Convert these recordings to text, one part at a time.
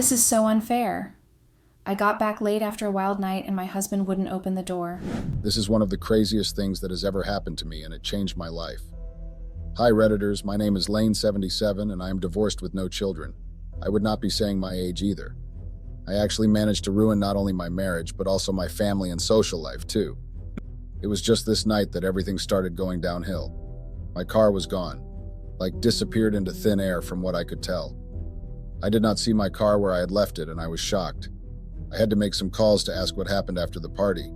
This is so unfair. I got back late after a wild night and my husband wouldn't open the door. This is one of the craziest things that has ever happened to me, and it changed my life. Hi Redditors, my name is Lane77 and I am divorced with no children. I would not be saying my age either. I actually managed to ruin not only my marriage, but also my family and social life too. It was just this night that everything started going downhill. My car was gone, like disappeared into thin air from what I could tell. I did not see my car where I had left it and I was shocked. I had to make some calls to ask what happened after the party.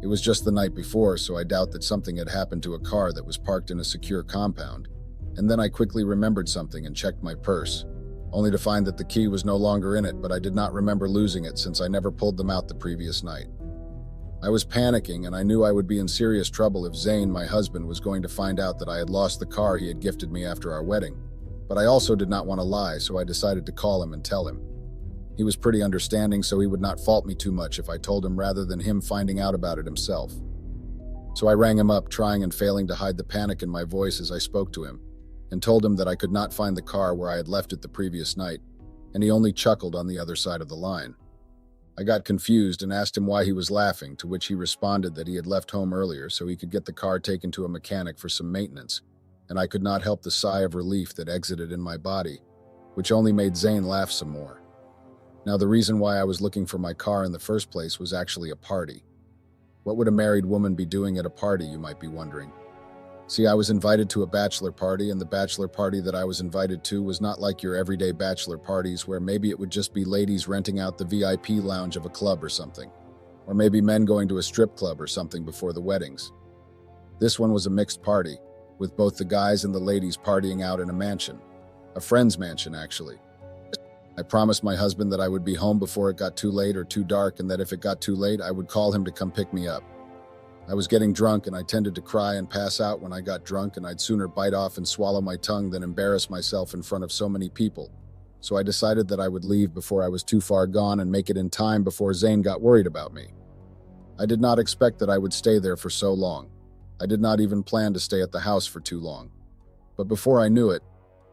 It was just the night before, so I doubt that something had happened to a car that was parked in a secure compound. And then I quickly remembered something and checked my purse, only to find that the key was no longer in it, but I did not remember losing it since I never pulled them out the previous night. I was panicking and I knew I would be in serious trouble if Zane, my husband, was going to find out that I had lost the car he had gifted me after our wedding. But I also did not want to lie, so I decided to call him and tell him. He was pretty understanding, so he would not fault me too much if I told him rather than him finding out about it himself. So I rang him up, trying and failing to hide the panic in my voice as I spoke to him, and told him that I could not find the car where I had left it the previous night, and he only chuckled on the other side of the line. I got confused and asked him why he was laughing, to which he responded that he had left home earlier so he could get the car taken to a mechanic for some maintenance, and I could not help the sigh of relief that exited in my body, which only made Zane laugh some more. Now, the reason why I was looking for my car in the first place was actually a party. What would a married woman be doing at a party, you might be wondering? See, I was invited to a bachelor party, and the bachelor party that I was invited to was not like your everyday bachelor parties where maybe it would just be ladies renting out the VIP lounge of a club or something, or maybe men going to a strip club or something before the weddings. This one was a mixed party, with both the guys and the ladies partying out in a mansion, a friend's mansion actually. I promised my husband that I would be home before it got too late or too dark, and that if it got too late, I would call him to come pick me up. I was getting drunk and I tended to cry and pass out when I got drunk, and I'd sooner bite off and swallow my tongue than embarrass myself in front of so many people. So I decided that I would leave before I was too far gone and make it in time before Zane got worried about me. I did not expect that I would stay there for so long. I did not even plan to stay at the house for too long. But before I knew it,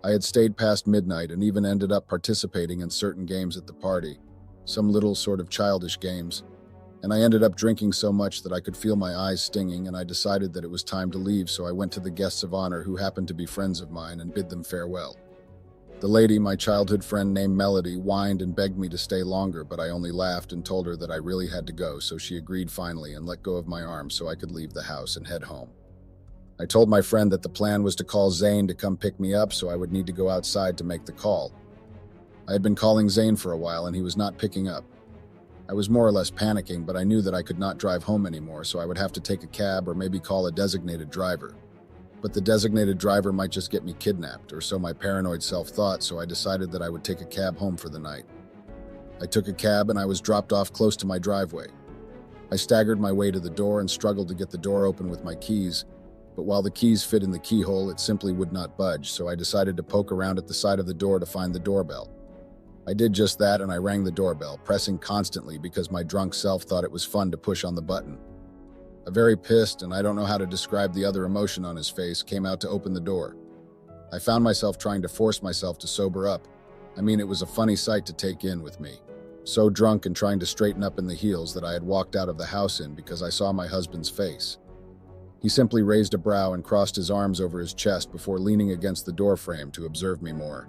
I had stayed past midnight and even ended up participating in certain games at the party, some little sort of childish games, and I ended up drinking so much that I could feel my eyes stinging, and I decided that it was time to leave, so I went to the guests of honor who happened to be friends of mine and bid them farewell. The lady, my childhood friend named Melody, whined and begged me to stay longer, but I only laughed and told her that I really had to go, so she agreed finally and let go of my arm so I could leave the house and head home. I told my friend that the plan was to call Zane to come pick me up, so I would need to go outside to make the call. I had been calling Zane for a while and he was not picking up. I was more or less panicking, but I knew that I could not drive home anymore, so I would have to take a cab or maybe call a designated driver. But the designated driver might just get me kidnapped, or so my paranoid self thought, so I decided that I would take a cab home for the night. I took a cab and I was dropped off close to my driveway. I staggered my way to the door and struggled to get the door open with my keys, but while the keys fit in the keyhole, it simply would not budge, so I decided to poke around at the side of the door to find the doorbell. I did just that and I rang the doorbell, pressing constantly because my drunk self thought it was fun to push on the button. A very pissed, and I don't know how to describe the other emotion on his face, came out to open the door. I found myself trying to force myself to sober up. I mean, it was a funny sight to take in with me. So drunk and trying to straighten up in the heels that I had walked out of the house in because I saw my husband's face. He simply raised a brow and crossed his arms over his chest before leaning against the door frame to observe me more.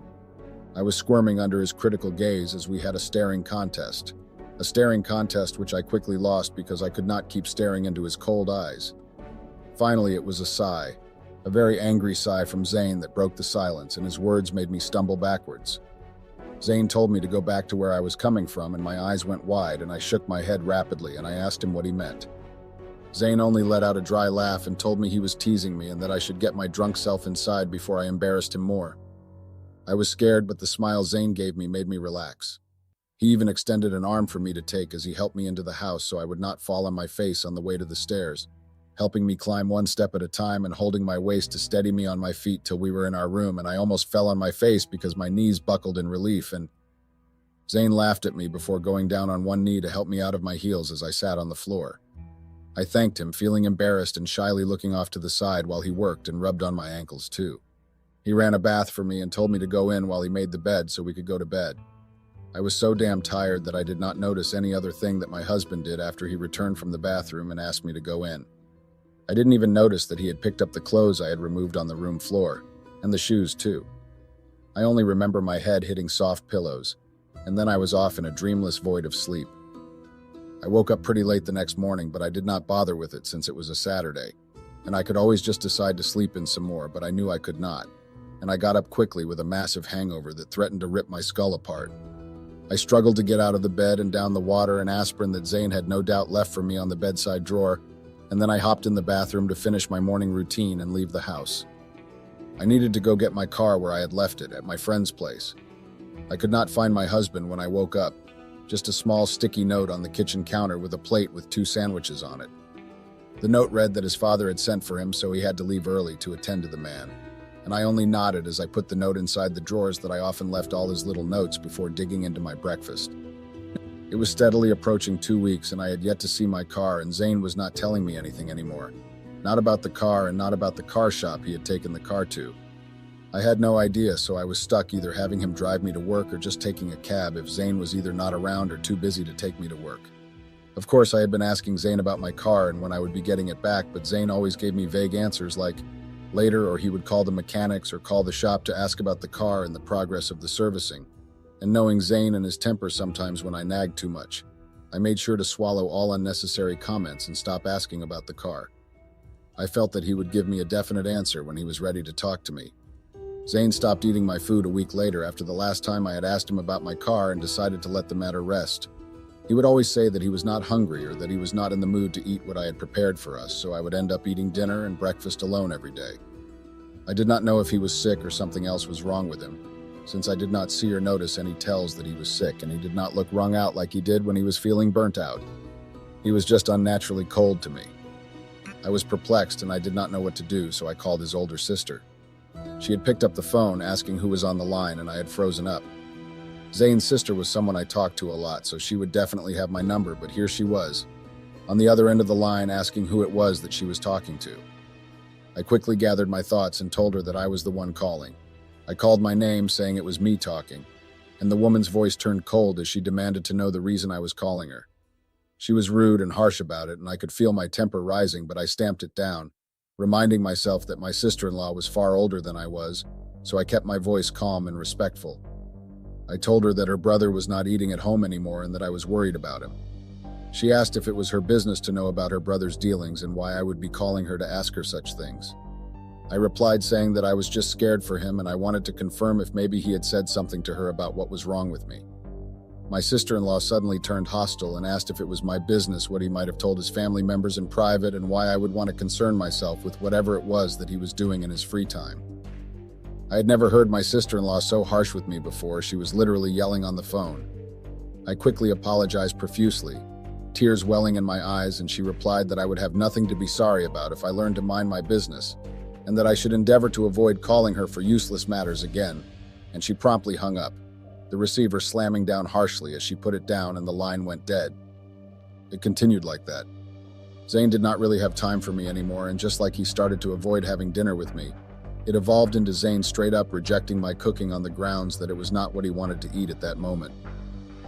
I was squirming under his critical gaze as we had a staring contest. A staring contest which I quickly lost because I could not keep staring into his cold eyes. Finally, it was a sigh, a very angry sigh from Zane that broke the silence, and his words made me stumble backwards. Zane told me to go back to where I was coming from, and my eyes went wide and I shook my head rapidly and I asked him what he meant. Zane only let out a dry laugh and told me he was teasing me and that I should get my drunk self inside before I embarrassed him more. I was scared, but the smile Zane gave me made me relax. He even extended an arm for me to take as he helped me into the house so I would not fall on my face on the way to the stairs, helping me climb one step at a time and holding my waist to steady me on my feet till we were in our room, and I almost fell on my face because my knees buckled in relief, and Zane laughed at me before going down on one knee to help me out of my heels as I sat on the floor. I thanked him, feeling embarrassed and shyly looking off to the side while he worked and rubbed on my ankles too. He ran a bath for me and told me to go in while he made the bed so we could go to bed. I was so damn tired that I did not notice any other thing that my husband did after he returned from the bathroom and asked me to go in. I didn't even notice that he had picked up the clothes I had removed on the room floor, and the shoes too. I only remember my head hitting soft pillows, and then I was off in a dreamless void of sleep. I woke up pretty late the next morning, but I did not bother with it since it was a Saturday, and I could always just decide to sleep in some more, but I knew I could not, and I got up quickly with a massive hangover that threatened to rip my skull apart. I struggled to get out of the bed and down the water and aspirin that Zane had no doubt left for me on the bedside drawer, and then I hopped in the bathroom to finish my morning routine and leave the house. I needed to go get my car where I had left it, at my friend's place. I could not find my husband when I woke up, just a small sticky note on the kitchen counter with a plate with 2 sandwiches on it. The note read that his father had sent for him, so he had to leave early to attend to the man, and I only nodded as I put the note inside the drawers that I often left all his little notes before digging into my breakfast. It was steadily approaching 2 weeks, and I had yet to see my car, and Zane was not telling me anything anymore. Not about the car and not about the car shop he had taken the car to. I had no idea, so I was stuck either having him drive me to work or just taking a cab if Zane was either not around or too busy to take me to work. Of course, I had been asking Zane about my car and when I would be getting it back, but Zane always gave me vague answers like later, or he would call the mechanics or call the shop to ask about the car and the progress of the servicing. And knowing Zane and his temper sometimes when I nagged too much, I made sure to swallow all unnecessary comments and stop asking about the car. I felt that he would give me a definite answer when he was ready to talk to me. Zane stopped eating my food a week later after the last time I had asked him about my car and decided to let the matter rest. He would always say that he was not hungry or that he was not in the mood to eat what I had prepared for us, so I would end up eating dinner and breakfast alone every day. I did not know if he was sick or something else was wrong with him, since I did not see or notice any tells that he was sick, and he did not look wrung out like he did when he was feeling burnt out. He was just unnaturally cold to me. I was perplexed and I did not know what to do, so I called his older sister. She had picked up the phone asking who was on the line, and I had frozen up. Zane's sister was someone I talked to a lot, so she would definitely have my number, but here she was, on the other end of the line asking who it was that she was talking to. I quickly gathered my thoughts and told her that I was the one calling. I called my name, saying it was me talking, and the woman's voice turned cold as she demanded to know the reason I was calling her. She was rude and harsh about it, and I could feel my temper rising, but I stamped it down, reminding myself that my sister-in-law was far older than I was, so I kept my voice calm and respectful. I told her that her brother was not eating at home anymore and that I was worried about him. She asked if it was her business to know about her brother's dealings and why I would be calling her to ask her such things. I replied saying that I was just scared for him and I wanted to confirm if maybe he had said something to her about what was wrong with me. My sister-in-law suddenly turned hostile and asked if it was my business what he might have told his family members in private and why I would want to concern myself with whatever it was that he was doing in his free time. I had never heard my sister-in-law so harsh with me before. She was literally yelling on the phone. I quickly apologized profusely, tears welling in my eyes, and she replied that I would have nothing to be sorry about if I learned to mind my business, and that I should endeavor to avoid calling her for useless matters again, and she promptly hung up, the receiver slamming down harshly as she put it down and the line went dead. It continued like that. Zane did not really have time for me anymore, and just like he started to avoid having dinner with me, it evolved into Zane straight up rejecting my cooking on the grounds that it was not what he wanted to eat at that moment.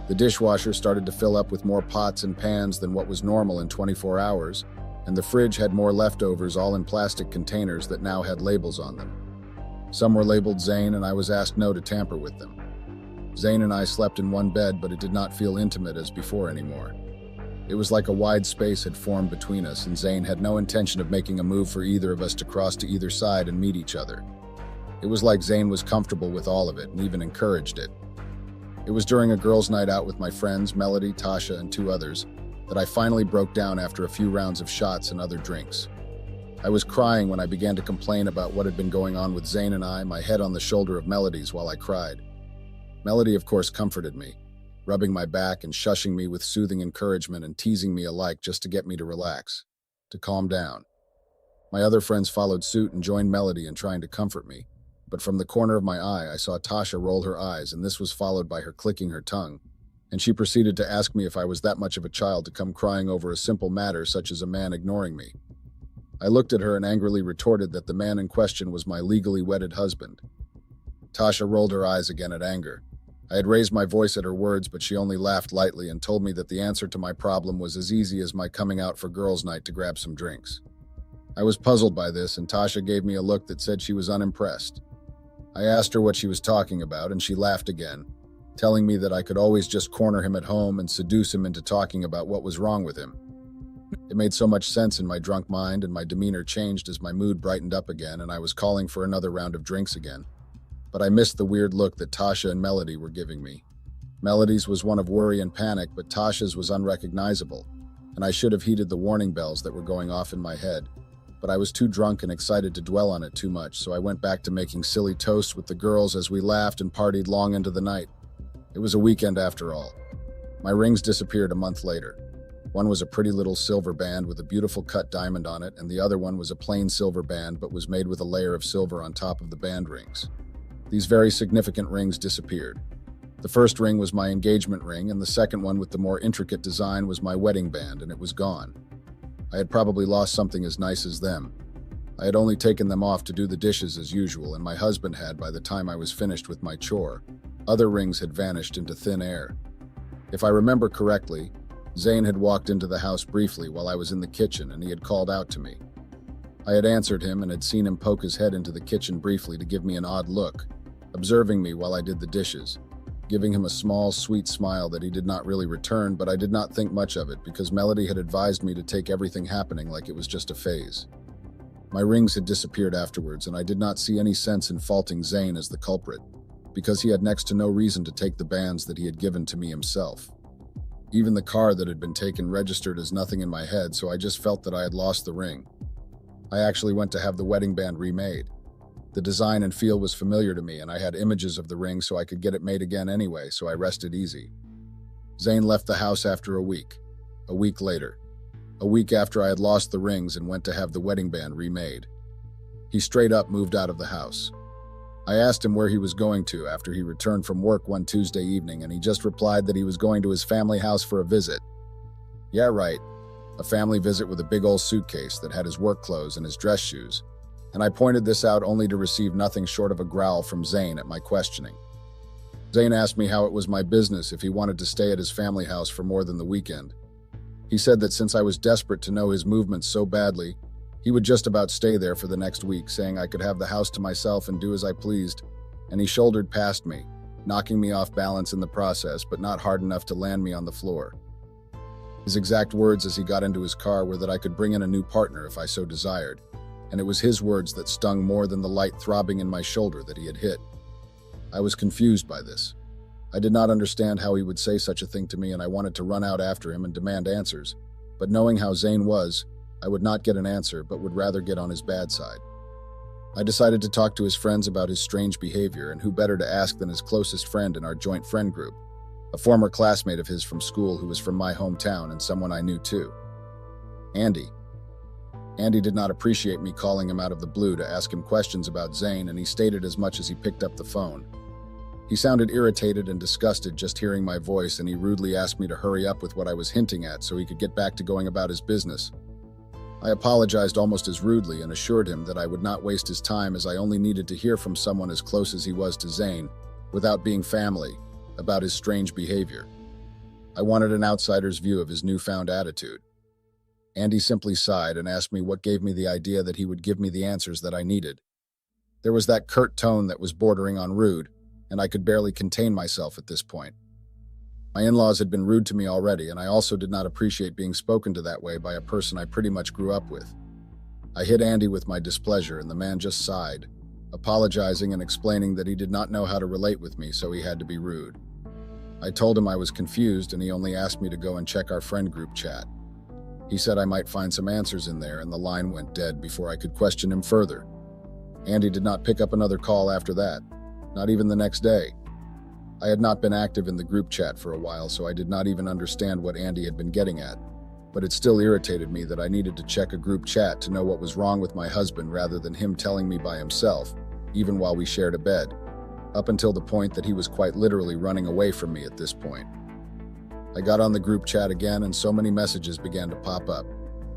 The dishwasher started to fill up with more pots and pans than what was normal in 24 hours, and the fridge had more leftovers all in plastic containers that now had labels on them. Some were labeled Zane, and I was asked no to tamper with them. Zane and I slept in one bed, but it did not feel intimate as before anymore. It was like a wide space had formed between us, and Zane had no intention of making a move for either of us to cross to either side and meet each other. It was like Zane was comfortable with all of it and even encouraged it. It was during a girls' night out with my friends, Melody, Tasha, and 2 others, that I finally broke down after a few rounds of shots and other drinks. I was crying when I began to complain about what had been going on with Zane and I, my head on the shoulder of Melody's while I cried. Melody, of course, comforted me, rubbing my back and shushing me with soothing encouragement and teasing me alike just to get me to relax, to calm down. My other friends followed suit and joined Melody in trying to comfort me, but from the corner of my eye I saw Tasha roll her eyes, and this was followed by her clicking her tongue, and she proceeded to ask me if I was that much of a child to come crying over a simple matter such as a man ignoring me. I looked at her and angrily retorted that the man in question was my legally wedded husband. Tasha rolled her eyes again at anger. I had raised my voice at her words, but she only laughed lightly and told me that the answer to my problem was as easy as my coming out for girls' night to grab some drinks. I was puzzled by this, and Tasha gave me a look that said she was unimpressed. I asked her what she was talking about, and she laughed again, telling me that I could always just corner him at home and seduce him into talking about what was wrong with him. It made so much sense in my drunk mind, and my demeanor changed as my mood brightened up again, and I was calling for another round of drinks again. But I missed the weird look that Tasha and Melody were giving me. Melody's was one of worry and panic, but Tasha's was unrecognizable, and I should have heeded the warning bells that were going off in my head. But I was too drunk and excited to dwell on it too much, so I went back to making silly toasts with the girls as we laughed and partied long into the night. It was a weekend after all. My rings disappeared a month later. One was a pretty little silver band with a beautiful cut diamond on it, and the other one was a plain silver band but was made with a layer of silver on top of the band rings. These very significant rings disappeared. The first ring was my engagement ring, and the second one with the more intricate design was my wedding band, and it was gone. I had probably lost something as nice as them. I had only taken them off to do the dishes as usual, and my husband had by the time I was finished with my chore. Other rings had vanished into thin air. If I remember correctly, Zane had walked into the house briefly while I was in the kitchen, and he had called out to me. I had answered him and had seen him poke his head into the kitchen briefly to give me an odd look, observing me while I did the dishes, giving him a small, sweet smile that he did not really return, but I did not think much of it because Melody had advised me to take everything happening like it was just a phase. My rings had disappeared afterwards, and I did not see any sense in faulting Zane as the culprit, because he had next to no reason to take the bands that he had given to me himself. Even the car that had been taken registered as nothing in my head, so I just felt that I had lost the ring. I actually went to have the wedding band remade. The design and feel was familiar to me, and I had images of the ring so I could get it made again anyway, so I rested easy. Zane left the house after a week later, a week after I had lost the rings and went to have the wedding band remade. He straight up moved out of the house. I asked him where he was going to after he returned from work one Tuesday evening, and he just replied that he was going to his family house for a visit. Yeah, right, a family visit with a big old suitcase that had his work clothes and his dress shoes. And I pointed this out only to receive nothing short of a growl from Zane at my questioning. Zane asked me how it was my business if he wanted to stay at his family house for more than the weekend. He said that since I was desperate to know his movements so badly, he would just about stay there for the next week, saying I could have the house to myself and do as I pleased, and he shouldered past me, knocking me off balance in the process, but not hard enough to land me on the floor. His exact words as he got into his car were that I could bring in a new partner if I so desired, and it was his words that stung more than the light throbbing in my shoulder that he had hit. I was confused by this. I did not understand how he would say such a thing to me, and I wanted to run out after him and demand answers, but knowing how Zane was, I would not get an answer, but would rather get on his bad side. I decided to talk to his friends about his strange behavior, and who better to ask than his closest friend in our joint friend group, a former classmate of his from school who was from my hometown and someone I knew too. Andy. Andy did not appreciate me calling him out of the blue to ask him questions about Zane, and he stated as much as he picked up the phone. He sounded irritated and disgusted just hearing my voice, and he rudely asked me to hurry up with what I was hinting at so he could get back to going about his business. I apologized almost as rudely and assured him that I would not waste his time, as I only needed to hear from someone as close as he was to Zane, without being family, about his strange behavior. I wanted an outsider's view of his newfound attitude. Andy simply sighed and asked me what gave me the idea that he would give me the answers that I needed. There was that curt tone that was bordering on rude, and I could barely contain myself at this point. My in-laws had been rude to me already, and I also did not appreciate being spoken to that way by a person I pretty much grew up with. I hit Andy with my displeasure, and the man just sighed, apologizing and explaining that he did not know how to relate with me, so he had to be rude. I told him I was confused, and he only asked me to go and check our friend group chat. He said I might find some answers in there, and the line went dead before I could question him further. Andy did not pick up another call after that, not even the next day. I had not been active in the group chat for a while, so I did not even understand what Andy had been getting at, but it still irritated me that I needed to check a group chat to know what was wrong with my husband rather than him telling me by himself, even while we shared a bed, up until the point that he was quite literally running away from me at this point. I got on the group chat again, and so many messages began to pop up,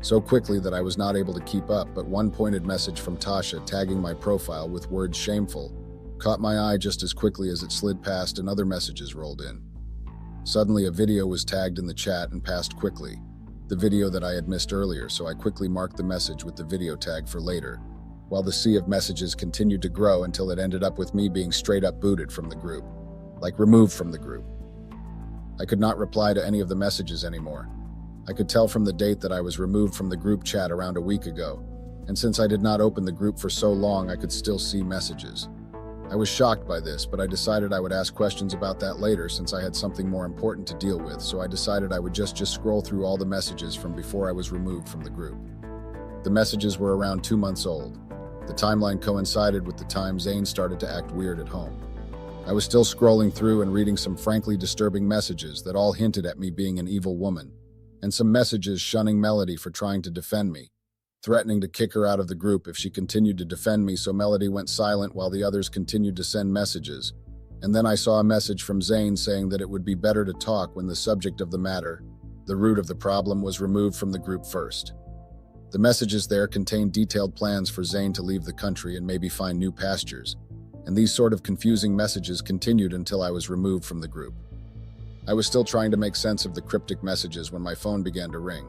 so quickly that I was not able to keep up, but one pointed message from Tasha tagging my profile with words shameful, caught my eye just as quickly as it slid past and other messages rolled in. Suddenly, a video was tagged in the chat and passed quickly, the video that I had missed earlier, so I quickly marked the message with the video tag for later, while the sea of messages continued to grow until it ended up with me being straight up booted from the group, like removed from the group. I could not reply to any of the messages anymore. I could tell from the date that I was removed from the group chat around a week ago, and since I did not open the group for so long, I could still see messages. I was shocked by this, but I decided I would ask questions about that later since I had something more important to deal with, so I decided I would just scroll through all the messages from before I was removed from the group. The messages were around 2 months old. The timeline coincided with the time Zane started to act weird at home. I was still scrolling through and reading some frankly disturbing messages that all hinted at me being an evil woman, and some messages shunning Melody for trying to defend me, threatening to kick her out of the group if she continued to defend me, so Melody went silent while the others continued to send messages. And then I saw a message from Zane saying that it would be better to talk when the subject of the matter, the root of the problem, was removed from the group first. The messages there contained detailed plans for Zane to leave the country and maybe find new pastures, and these sort of confusing messages continued until I was removed from the group. I was still trying to make sense of the cryptic messages when my phone began to ring.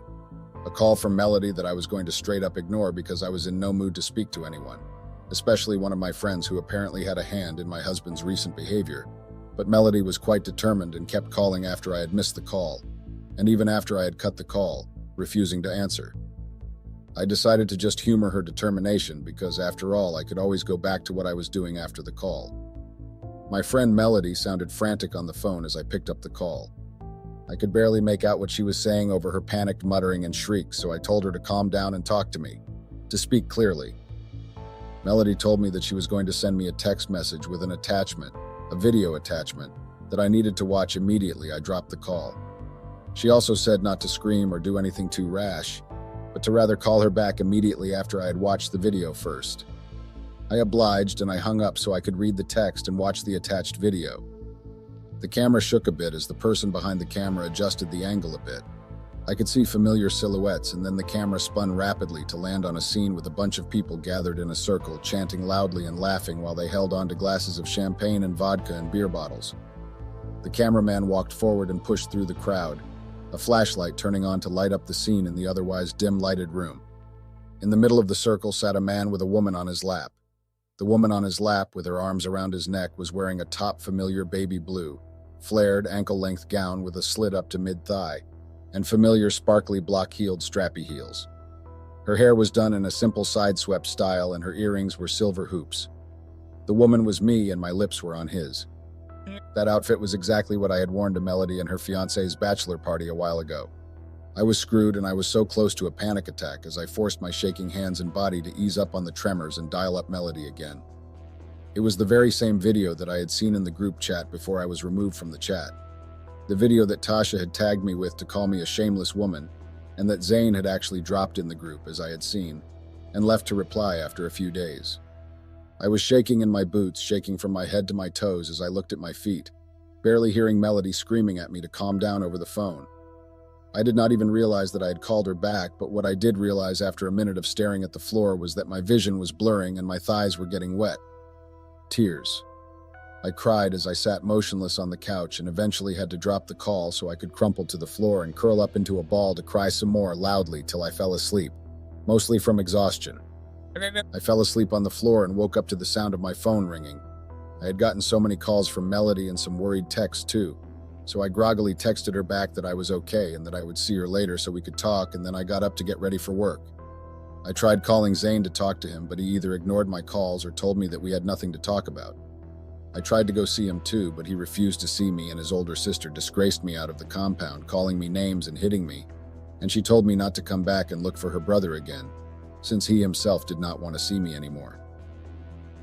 A call from Melody that I was going to straight up ignore because I was in no mood to speak to anyone, especially one of my friends who apparently had a hand in my husband's recent behavior. But Melody was quite determined and kept calling after I had missed the call, and even after I had cut the call, refusing to answer. I decided to just humor her determination because, after all, I could always go back to what I was doing after the call. My friend Melody sounded frantic on the phone as I picked up the call. I could barely make out what she was saying over her panicked muttering and shrieks, so I told her to calm down and talk to me, to speak clearly. Melody told me that she was going to send me a text message with an attachment, a video attachment, that I needed to watch immediately. I dropped the call. She also said not to scream or do anything too rash, but to rather call her back immediately after I had watched the video first. I obliged and I hung up so I could read the text and watch the attached video. The camera shook a bit as the person behind the camera adjusted the angle a bit. I could see familiar silhouettes, and then the camera spun rapidly to land on a scene with a bunch of people gathered in a circle, chanting loudly and laughing while they held onto glasses of champagne and vodka and beer bottles. The cameraman walked forward and pushed through the crowd, a flashlight turning on to light up the scene in the otherwise dim-lighted room. In the middle of the circle sat a man with a woman on his lap. The woman on his lap, with her arms around his neck, was wearing a top familiar baby blue, flared ankle-length gown with a slit up to mid-thigh, and familiar sparkly block-heeled strappy heels. Her hair was done in a simple side-swept style and her earrings were silver hoops. The woman was me and my lips were on his. That outfit was exactly what I had worn to Melody and her fiancé's bachelor party a while ago. I was screwed and I was so close to a panic attack as I forced my shaking hands and body to ease up on the tremors and dial up Melody again. It was the very same video that I had seen in the group chat before I was removed from the chat. The video that Tasha had tagged me with to call me a shameless woman, and that Zane had actually dropped in the group as I had seen, and left to reply after a few days. I was shaking in my boots, shaking from my head to my toes as I looked at my feet, barely hearing Melody screaming at me to calm down over the phone. I did not even realize that I had called her back, but what I did realize after a minute of staring at the floor was that my vision was blurring and my thighs were getting wet. Tears. I cried as I sat motionless on the couch and eventually had to drop the call so I could crumple to the floor and curl up into a ball to cry some more loudly till I fell asleep, mostly from exhaustion. I fell asleep on the floor and woke up to the sound of my phone ringing. I had gotten so many calls from Melody and some worried texts too, so I groggily texted her back that I was okay and that I would see her later so we could talk, and then I got up to get ready for work. I tried calling Zane to talk to him, but he either ignored my calls or told me that we had nothing to talk about. I tried to go see him too, but he refused to see me, and his older sister disgraced me out of the compound, calling me names and hitting me, and she told me not to come back and look for her brother again, since he himself did not want to see me anymore.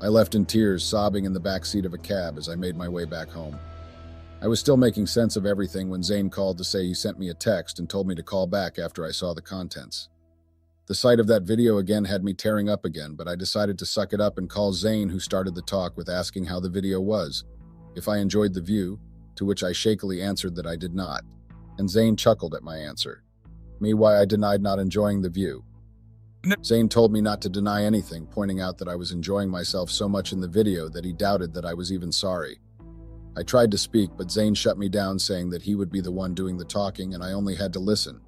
I left in tears, sobbing in the back seat of a cab as I made my way back home. I was still making sense of everything when Zane called to say he sent me a text and told me to call back after I saw the contents. The sight of that video again had me tearing up again, but I decided to suck it up and call Zane, who started the talk with asking how the video was, if I enjoyed the view, to which I shakily answered that I did not, and Zane chuckled at my answer. Me, why I denied not enjoying the view. Zane told me not to deny anything, pointing out that I was enjoying myself so much in the video that he doubted that I was even sorry. I tried to speak, but Zane shut me down, saying that he would be the one doing the talking and I only had to listen.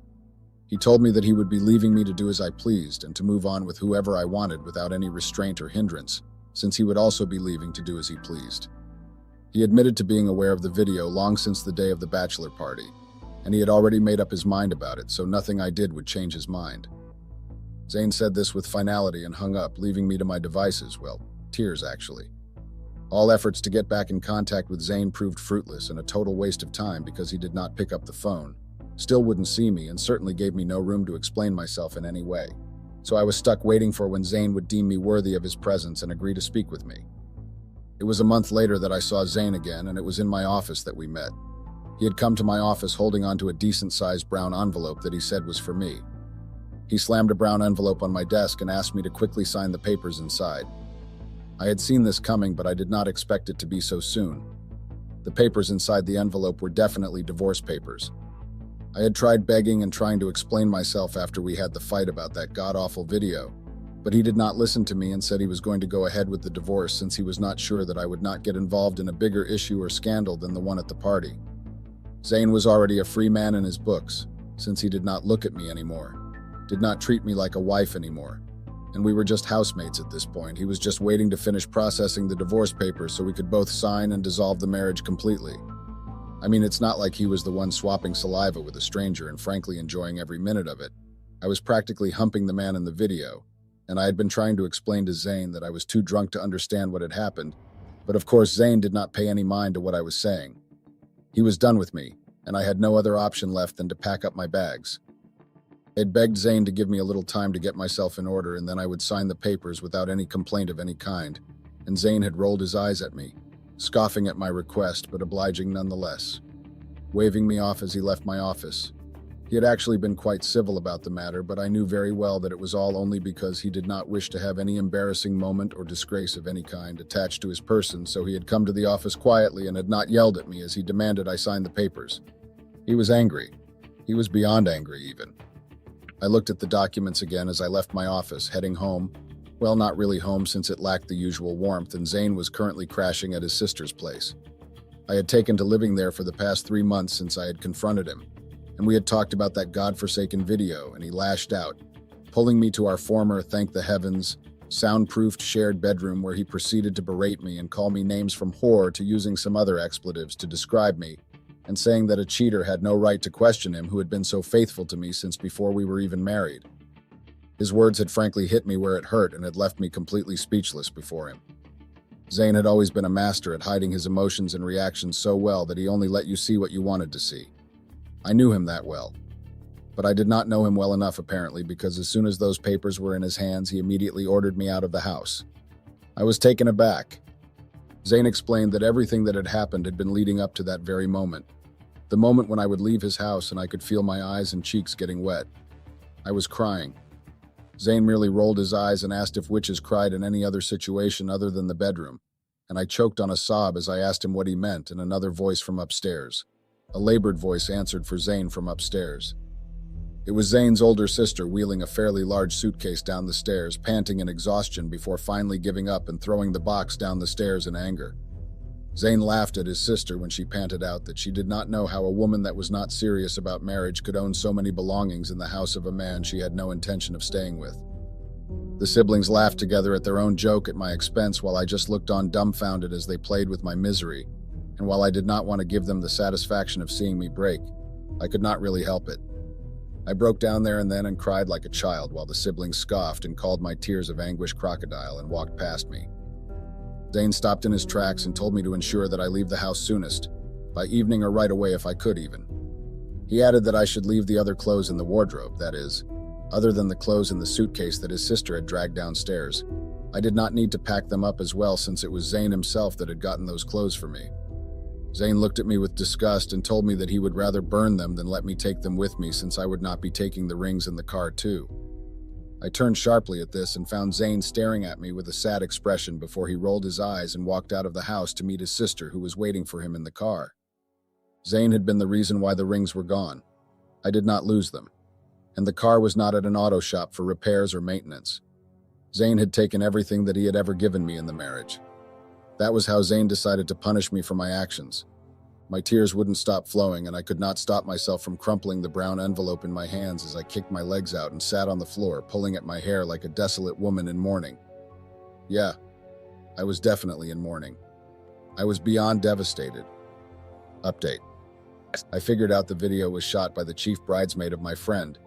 He told me that he would be leaving me to do as I pleased and to move on with whoever I wanted without any restraint or hindrance, since he would also be leaving to do as he pleased. He admitted to being aware of the video long since the day of the bachelor party, and he had already made up his mind about it, so nothing I did would change his mind. Zane said this with finality and hung up, leaving me to my devices, well, tears actually. All efforts to get back in contact with Zane proved fruitless and a total waste of time because he did not pick up the phone, still wouldn't see me, and certainly gave me no room to explain myself in any way. So I was stuck waiting for when Zane would deem me worthy of his presence and agree to speak with me. It was a month later that I saw Zane again, and it was in my office that we met. He had come to my office holding onto a decent-sized brown envelope that he said was for me. He slammed a brown envelope on my desk and asked me to quickly sign the papers inside. I had seen this coming, but I did not expect it to be so soon. The papers inside the envelope were definitely divorce papers. I had tried begging and trying to explain myself after we had the fight about that god-awful video, but he did not listen to me and said he was going to go ahead with the divorce since he was not sure that I would not get involved in a bigger issue or scandal than the one at the party. Zane was already a free man in his books, since he did not look at me anymore, did not treat me like a wife anymore, and we were just housemates at this point. He was just waiting to finish processing the divorce papers so we could both sign and dissolve the marriage completely. I mean, it's not like he was the one swapping saliva with a stranger and frankly enjoying every minute of it. I was practically humping the man in the video, and I had been trying to explain to Zane that I was too drunk to understand what had happened, but of course Zane did not pay any mind to what I was saying. He was done with me, and I had no other option left than to pack up my bags. I had begged Zane to give me a little time to get myself in order, and then I would sign the papers without any complaint of any kind, and Zane had rolled his eyes at me, scoffing at my request but obliging nonetheless, waving me off as he left my office. He had actually been quite civil about the matter, but I knew very well that it was all only because he did not wish to have any embarrassing moment or disgrace of any kind attached to his person, so he had come to the office quietly and had not yelled at me as he demanded I sign the papers. He was angry. He was beyond angry, even. I looked at the documents again as I left my office, heading home. Well, not really home since it lacked the usual warmth, and Zane was currently crashing at his sister's place. I had taken to living there for the past 3 months since I had confronted him, and we had talked about that godforsaken video, and he lashed out, pulling me to our former, thank the heavens, soundproofed shared bedroom where he proceeded to berate me and call me names from whore to using some other expletives to describe me, and saying that a cheater had no right to question him who had been so faithful to me since before we were even married. His words had frankly hit me where it hurt and had left me completely speechless before him. Zane had always been a master at hiding his emotions and reactions so well that he only let you see what you wanted to see. I knew him that well. But I did not know him well enough, apparently, because as soon as those papers were in his hands, he immediately ordered me out of the house. I was taken aback. Zane explained that everything that had happened had been leading up to that very moment. The moment when I would leave his house and I could feel my eyes and cheeks getting wet. I was crying. Zane merely rolled his eyes and asked if witches cried in any other situation other than the bedroom, and I choked on a sob as I asked him what he meant, and another voice from upstairs. A labored voice answered for Zane from upstairs. It was Zane's older sister wheeling a fairly large suitcase down the stairs, panting in exhaustion before finally giving up and throwing the box down the stairs in anger. Zane laughed at his sister when she panted out that she did not know how a woman that was not serious about marriage could own so many belongings in the house of a man she had no intention of staying with. The siblings laughed together at their own joke at my expense while I just looked on dumbfounded as they played with my misery, and while I did not want to give them the satisfaction of seeing me break, I could not really help it. I broke down there and then and cried like a child while the siblings scoffed and called my tears of anguish crocodile and walked past me. Zane stopped in his tracks and told me to ensure that I leave the house soonest, by evening or right away if I could even. He added that I should leave the other clothes in the wardrobe, that is, other than the clothes in the suitcase that his sister had dragged downstairs. I did not need to pack them up as well since it was Zane himself that had gotten those clothes for me. Zane looked at me with disgust and told me that he would rather burn them than let me take them with me since I would not be taking the rings in the car too. I turned sharply at this and found Zane staring at me with a sad expression before he rolled his eyes and walked out of the house to meet his sister who was waiting for him in the car. Zane had been the reason why the rings were gone. I did not lose them. and the car was not at an auto shop for repairs or maintenance. Zane had taken everything that he had ever given me in the marriage. That was how Zane decided to punish me for my actions. My tears wouldn't stop flowing, and I could not stop myself from crumpling the brown envelope in my hands as I kicked my legs out and sat on the floor, pulling at my hair like a desolate woman in mourning. Yeah, I was definitely in mourning. I was beyond devastated. Update. I figured out the video was shot by the chief bridesmaid of my friend,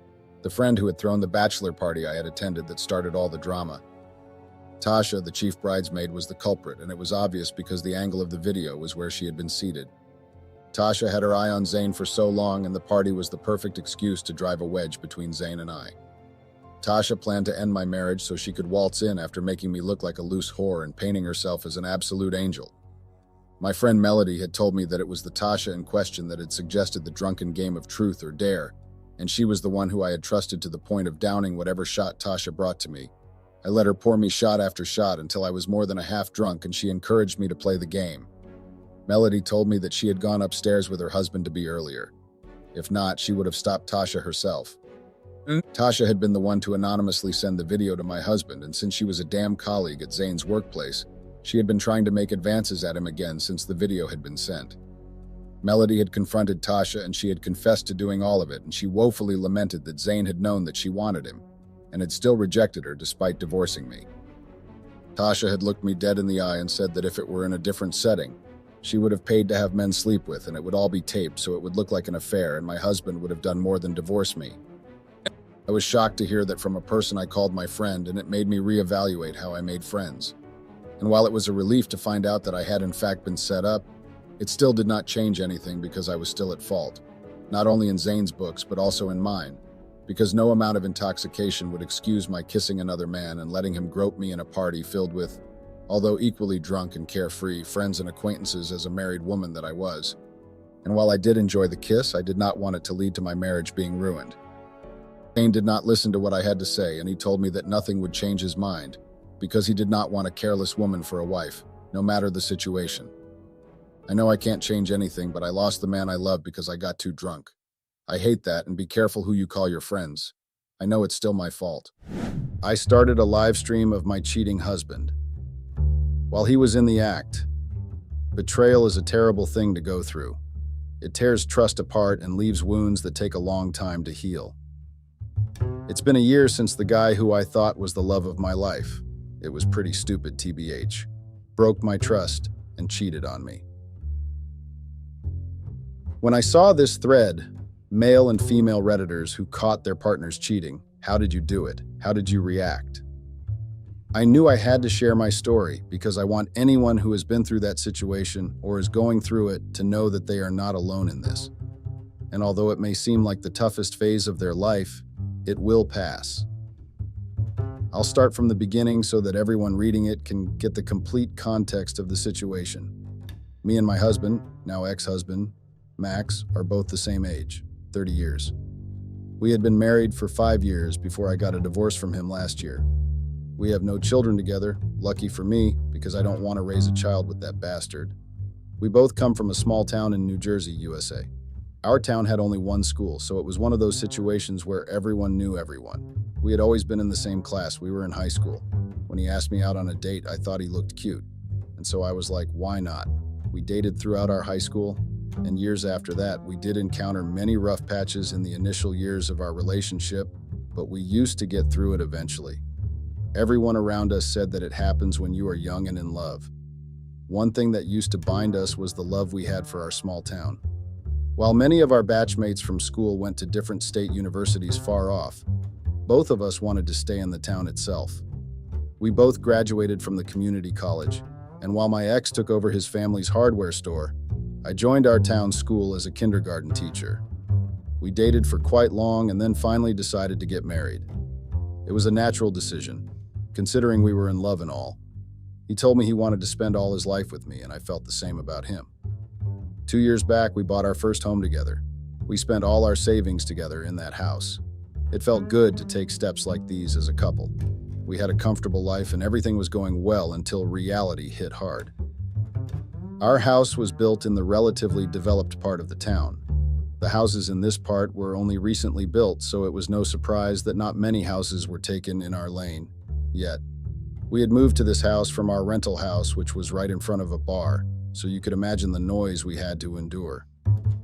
the friend who had thrown the bachelor party I had attended that started all the drama. Tasha, the chief bridesmaid, was the culprit, and it was obvious because the angle of the video was where she had been seated. Tasha had her eye on Zane for so long, and the party was the perfect excuse to drive a wedge between Zane and I. Tasha planned to end my marriage so she could waltz in after making me look like a loose whore and painting herself as an absolute angel. My friend Melody had told me that it was the Tasha in question that had suggested the drunken game of truth or dare, and she was the one who I had trusted to the point of downing whatever shot Tasha brought to me. I let her pour me shot after shot until I was more than a half drunk, and she encouraged me to play the game. Melody told me that she had gone upstairs with her husband to be earlier. If not, she would have stopped Tasha herself. Tasha had been the one to anonymously send the video to my husband, and since she was a damn colleague at Zane's workplace, she had been trying to make advances at him again since the video had been sent. Melody had confronted Tasha, and she had confessed to doing all of it, and she woefully lamented that Zane had known that she wanted him, and had still rejected her despite divorcing me. Tasha had looked me dead in the eye and said that if it were in a different setting, she would have paid to have men sleep with, and it would all be taped so it would look like an affair, and my husband would have done more than divorce me. I was shocked to hear that from a person I called my friend, and it made me reevaluate how I made friends. And while it was a relief to find out that I had in fact been set up, it still did not change anything because I was still at fault, not only in Zane's books but also in mine, because no amount of intoxication would excuse my kissing another man and letting him grope me in a party filled with, although equally drunk and carefree, friends and acquaintances as a married woman that I was. And while I did enjoy the kiss, I did not want it to lead to my marriage being ruined. Zane did not listen to what I had to say, and he told me that nothing would change his mind, because he did not want a careless woman for a wife, no matter the situation. I know I can't change anything, but I lost the man I loved because I got too drunk. I hate that, and be careful who you call your friends. I know it's still my fault. I started a live stream of my cheating husband. While he was in the act, betrayal is a terrible thing to go through. It tears trust apart and leaves wounds that take a long time to heal. It's been a year since the guy who I thought was the love of my life, it was pretty stupid TBH, broke my trust and cheated on me. When I saw this thread, male and female Redditors who caught their partners cheating, how did you do it? How did you react? I knew I had to share my story because I want anyone who has been through that situation or is going through it to know that they are not alone in this. And although it may seem like the toughest phase of their life, it will pass. I'll start from the beginning so that everyone reading it can get the complete context of the situation. Me and my husband, now ex-husband, Max, are both the same age, 30 years. We had been married for 5 years before I got a divorce from him last year. We have no children together, lucky for me, because I don't want to raise a child with that bastard. We both come from a small town in New Jersey, USA. Our town had only one school, so it was one of those situations where everyone knew everyone. We had always been in the same class. We were in high school. When he asked me out on a date, I thought he looked cute. And so I was like, why not? We dated throughout our high school, and years after that, we did encounter many rough patches in the initial years of our relationship, but we used to get through it eventually. Everyone around us said that it happens when you are young and in love. One thing that used to bind us was the love we had for our small town. While many of our batchmates from school went to different state universities far off, both of us wanted to stay in the town itself. We both graduated from the community college, and while my ex took over his family's hardware store, I joined our town school as a kindergarten teacher. We dated for quite long and then finally decided to get married. It was a natural decision, considering we were in love and all. He told me he wanted to spend all his life with me, and I felt the same about him. 2 years back, we bought our first home together. We spent all our savings together in that house. It felt good to take steps like these as a couple. We had a comfortable life and everything was going well until reality hit hard. Our house was built in the relatively developed part of the town. The houses in this part were only recently built, so it was no surprise that not many houses were taken in our lane yet. We had moved to this house from our rental house, which was right in front of a bar, so you could imagine the noise we had to endure.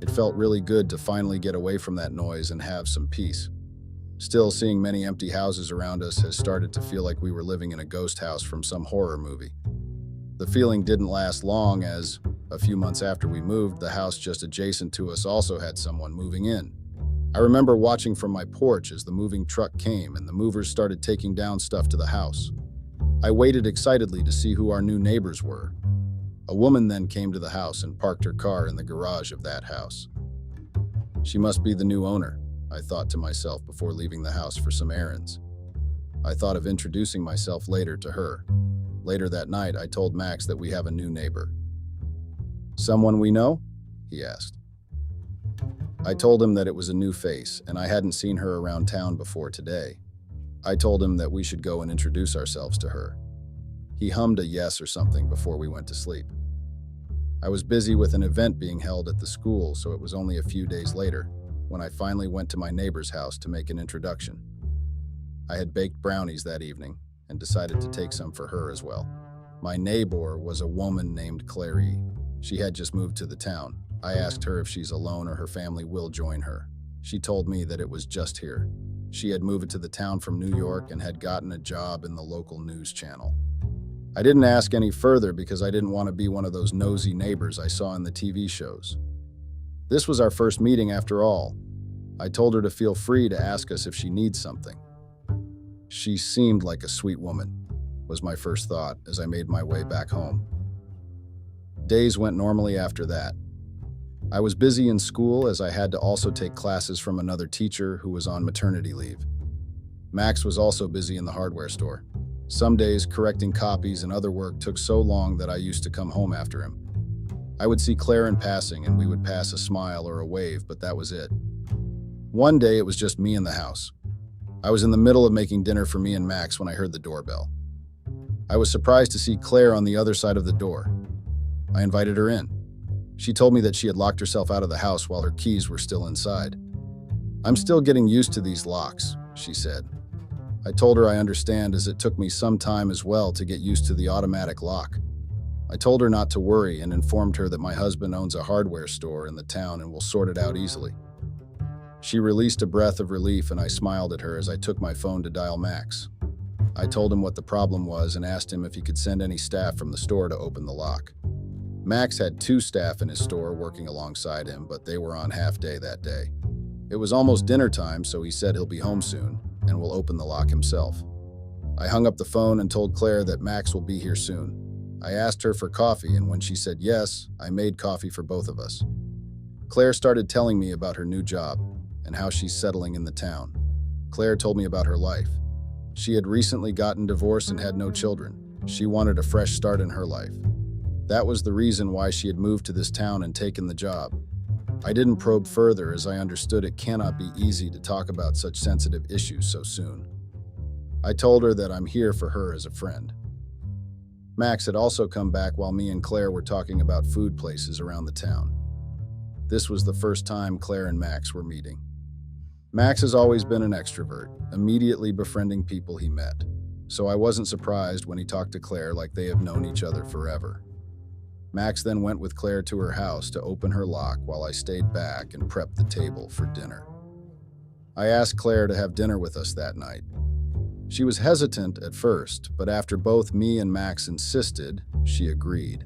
It felt really good to finally get away from that noise and have some peace. Still, seeing many empty houses around us has started to feel like we were living in a ghost house from some horror movie. The feeling didn't last long, as a few months after we moved, the house just adjacent to us also had someone moving in. I remember watching from my porch as the moving truck came and the movers started taking down stuff to the house. I waited excitedly to see who our new neighbors were. A woman then came to the house and parked her car in the garage of that house. She must be the new owner, I thought to myself before leaving the house for some errands. I thought of introducing myself later to her. Later that night, I told Max that we have a new neighbor. "Someone we know?" he asked. I told him that it was a new face, and I hadn't seen her around town before today. I told him that we should go and introduce ourselves to her. He hummed a yes or something before we went to sleep. I was busy with an event being held at the school, so it was only a few days later when I finally went to my neighbor's house to make an introduction. I had baked brownies that evening and decided to take some for her as well. My neighbor was a woman named Clary. She had just moved to the town. I asked her if she's alone or her family will join her. She told me that it was just here. She had moved to the town from New York and had gotten a job in the local news channel. I didn't ask any further because I didn't want to be one of those nosy neighbors I saw in the TV shows. This was our first meeting after all. I told her to feel free to ask us if she needs something. She seemed like a sweet woman, was my first thought as I made my way back home. Days went normally after that. I was busy in school as I had to also take classes from another teacher who was on maternity leave. Max was also busy in the hardware store. Some days, correcting copies and other work took so long that I used to come home after him. I would see Claire in passing and we would pass a smile or a wave, but that was it. One day, it was just me in the house. I was in the middle of making dinner for me and Max when I heard the doorbell. I was surprised to see Claire on the other side of the door. I invited her in. She told me that she had locked herself out of the house while her keys were still inside. "I'm still getting used to these locks," she said. I told her I understand, as it took me some time as well to get used to the automatic lock. I told her not to worry and informed her that my husband owns a hardware store in the town and will sort it out easily. She released a breath of relief and I smiled at her as I took my phone to dial Max. I told him what the problem was and asked him if he could send any staff from the store to open the lock. Max had 2 staff in his store working alongside him, but they were on half day that day. It was almost dinner time, so he said he'll be home soon and will open the lock himself. I hung up the phone and told Claire that Max will be here soon. I asked her for coffee, and when she said yes, I made coffee for both of us. Claire started telling me about her new job and how she's settling in the town. Claire told me about her life. She had recently gotten divorced and had no children. She wanted a fresh start in her life. That was the reason why she had moved to this town and taken the job. I didn't probe further, as I understood it cannot be easy to talk about such sensitive issues so soon. I told her that I'm here for her as a friend. Max had also come back while me and Claire were talking about food places around the town. This was the first time Claire and Max were meeting. Max has always been an extrovert, immediately befriending people he met, so I wasn't surprised when he talked to Claire like they have known each other forever. Max then went with Claire to her house to open her lock while I stayed back and prepped the table for dinner. I asked Claire to have dinner with us that night. She was hesitant at first, but after both me and Max insisted, she agreed.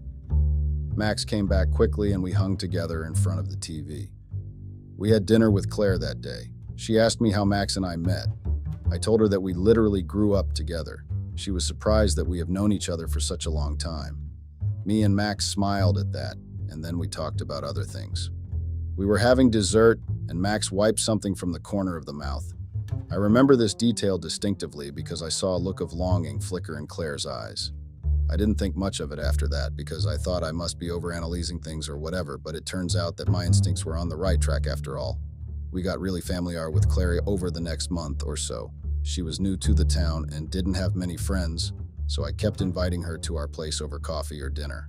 Max came back quickly and we hung together in front of the TV. We had dinner with Claire that day. She asked me how Max and I met. I told her that we literally grew up together. She was surprised that we have known each other for such a long time. Me and Max smiled at that, and then we talked about other things. We were having dessert, and Max wiped something from the corner of the mouth. I remember this detail distinctively because I saw a look of longing flicker in Claire's eyes. I didn't think much of it after that because I thought I must be overanalyzing things or whatever, but it turns out that my instincts were on the right track after all. We got really familiar with Claire over the next month or so. She was new to the town and didn't have many friends, so I kept inviting her to our place over coffee or dinner.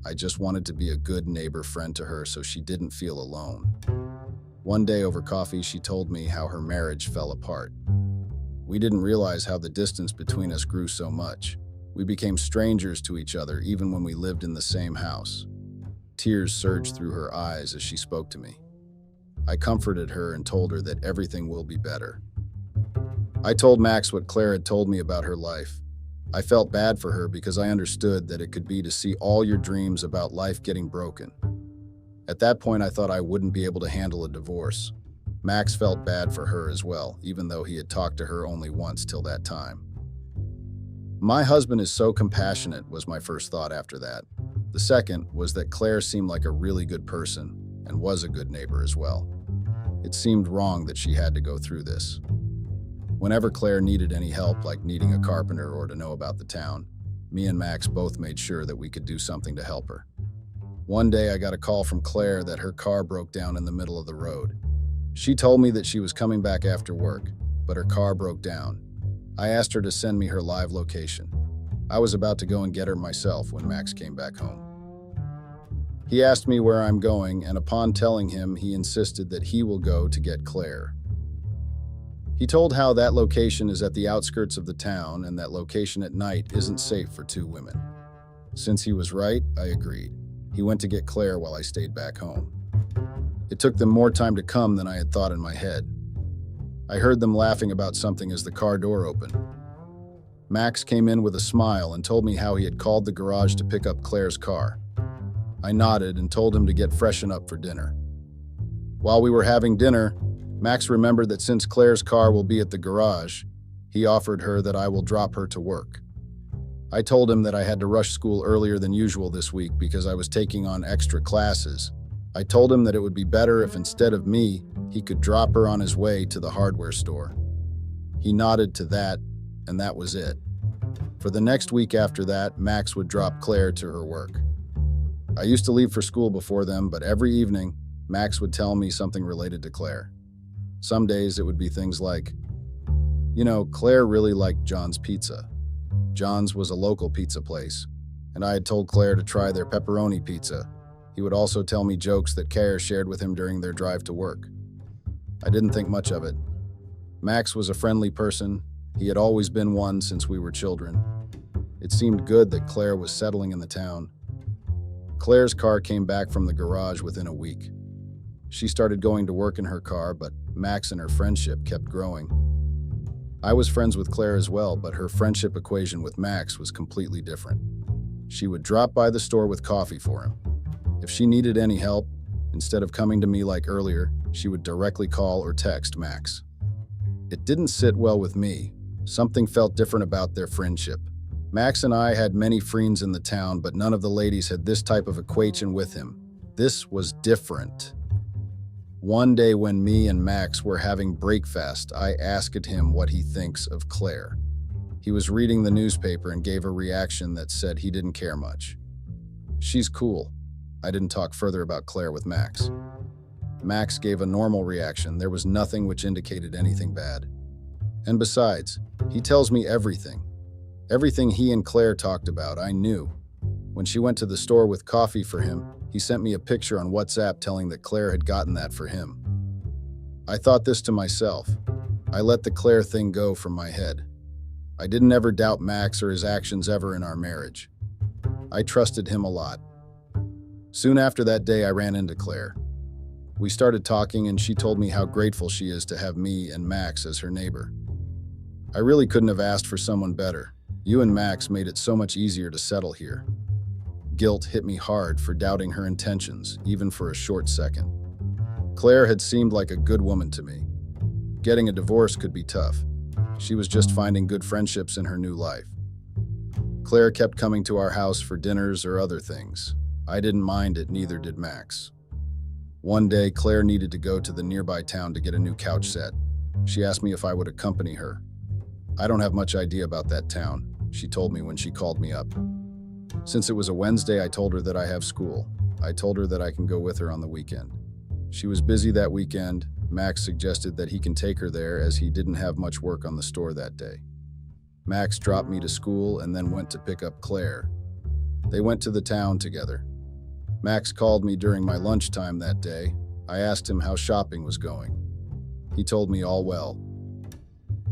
I just wanted to be a good neighbor friend to her so she didn't feel alone. One day over coffee, she told me how her marriage fell apart. We didn't realize how the distance between us grew so much. We became strangers to each other even when we lived in the same house. Tears surged through her eyes as she spoke to me. I comforted her and told her that everything will be better. I told Max what Claire had told me about her life. I felt bad for her because I understood that it could be to see all your dreams about life getting broken. At that point, I thought I wouldn't be able to handle a divorce. Max felt bad for her as well, even though he had talked to her only once till that time. My husband is so compassionate, was my first thought after that. The second was that Claire seemed like a really good person and was a good neighbor as well. It seemed wrong that she had to go through this. Whenever Claire needed any help, like needing a carpenter or to know about the town, me and Max both made sure that we could do something to help her. One day I got a call from Claire that her car broke down in the middle of the road. She told me that she was coming back after work, but her car broke down. I asked her to send me her live location. I was about to go and get her myself when Max came back home. He asked me where I'm going, and upon telling him, he insisted that he will go to get Claire. He told how that location is at the outskirts of the town and that location at night isn't safe for two women. Since he was right, I agreed. He went to get Claire while I stayed back home. It took them more time to come than I had thought in my head. I heard them laughing about something as the car door opened. Max came in with a smile and told me how he had called the garage to pick up Claire's car. I nodded and told him to get freshened up for dinner. While we were having dinner, Max remembered that since Claire's car will be at the garage, he offered her that I will drop her to work. I told him that I had to rush school earlier than usual this week because I was taking on extra classes. I told him that it would be better if instead of me, he could drop her on his way to the hardware store. He nodded to that, and that was it. For the next week after that, Max would drop Claire to her work. I used to leave for school before them, but every evening, Max would tell me something related to Claire. Some days it would be things like, Claire really liked John's Pizza. John's was a local pizza place, and I had told Claire to try their pepperoni pizza. He would also tell me jokes that Claire shared with him during their drive to work. I didn't think much of it. Max was a friendly person. He had always been one since we were children. It seemed good that Claire was settling in the town. Claire's car came back from the garage within a week. She started going to work in her car, but Max and her friendship kept growing. I was friends with Claire as well, but her friendship equation with Max was completely different. She would drop by the store with coffee for him. If she needed any help, instead of coming to me like earlier, she would directly call or text Max. It didn't sit well with me. Something felt different about their friendship. Max and I had many friends in the town, but none of the ladies had this type of equation with him. This was different. One day when me and Max were having breakfast, I asked him what he thinks of Claire. He was reading the newspaper and gave a reaction that said he didn't care much. She's cool. I didn't talk further about Claire with Max. Max gave a normal reaction. There was nothing which indicated anything bad. And besides, he tells me everything. Everything he and Claire talked about, I knew. When she went to the store with coffee for him, he sent me a picture on WhatsApp telling that Claire had gotten that for him. I thought this to myself. I let the Claire thing go from my head. I didn't ever doubt Max or his actions ever in our marriage. I trusted him a lot. Soon after that day, I ran into Claire. We started talking and she told me how grateful she is to have me and Max as her neighbor. I really couldn't have asked for someone better. You and Max made it so much easier to settle here. Guilt hit me hard for doubting her intentions, even for a short second. Claire had seemed like a good woman to me. Getting a divorce could be tough. She was just finding good friendships in her new life. Claire kept coming to our house for dinners or other things. I didn't mind it, neither did Max. One day, Claire needed to go to the nearby town to get a new couch set. She asked me if I would accompany her. I don't have much idea about that town, she told me when she called me up. Since it was a Wednesday, I told her that I have school. I told her that I can go with her on the weekend. She was busy that weekend. Max suggested that he can take her there as he didn't have much work on the store that day. Max dropped me to school and then went to pick up Claire. They went to the town together. Max called me during my lunchtime that day. I asked him how shopping was going. He told me all well.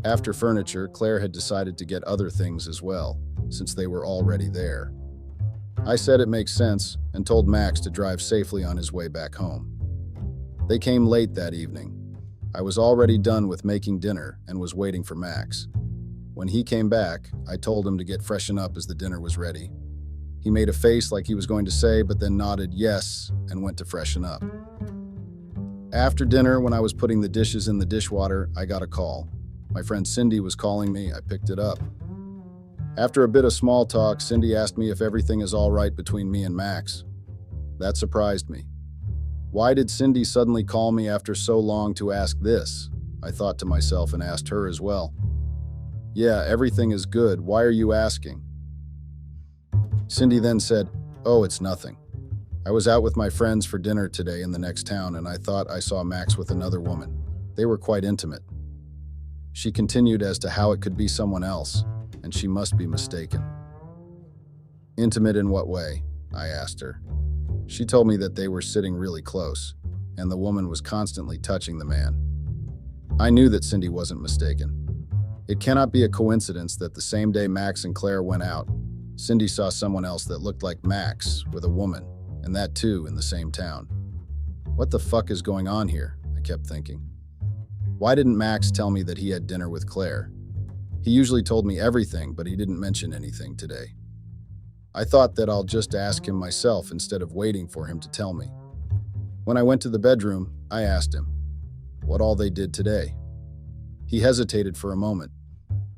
After furniture, Claire had decided to get other things as well, since they were already there. I said it makes sense and told Max to drive safely on his way back home. They came late that evening. I was already done with making dinner and was waiting for Max. When he came back, I told him to get freshen up as the dinner was ready. He made a face like he was going to say, but then nodded yes and went to freshen up. After dinner, when I was putting the dishes in the dishwater, I got a call. My friend Cindy was calling me. I picked it up. After a bit of small talk, Cindy asked me if everything is all right between me and Max. That surprised me. Why did Cindy suddenly call me after so long to ask this? I thought to myself and asked her as well. Yeah, everything is good. Why are you asking? Cindy then said, "Oh, it's nothing. I was out with my friends for dinner today in the next town and I thought I saw Max with another woman. They were quite intimate." She continued as to how it could be someone else, and she must be mistaken. Intimate in what way? I asked her. She told me that they were sitting really close, and the woman was constantly touching the man. I knew that Cindy wasn't mistaken. It cannot be a coincidence that the same day Max and Claire went out, Cindy saw someone else that looked like Max with a woman, and that too in the same town. What the fuck is going on here? I kept thinking. Why didn't Max tell me that he had dinner with Claire? He usually told me everything, but he didn't mention anything today. I thought that I'll just ask him myself instead of waiting for him to tell me. When I went to the bedroom, I asked him what all they did today. He hesitated for a moment,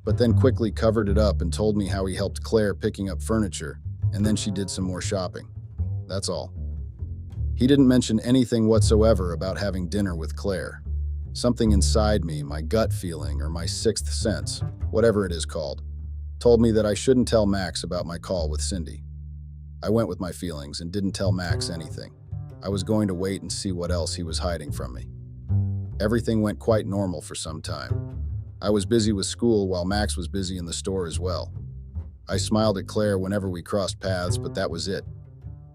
but then quickly covered it up and told me how he helped Claire picking up furniture, and then she did some more shopping. That's all. He didn't mention anything whatsoever about having dinner with Claire. Something inside me, my gut feeling or my sixth sense, whatever it is called, told me that I shouldn't tell Max about my call with Cindy. I went with my feelings and didn't tell Max anything. I was going to wait and see what else he was hiding from me. Everything went quite normal for some time. I was busy with school while Max was busy in the store as well. I smiled at Claire whenever we crossed paths, but that was it.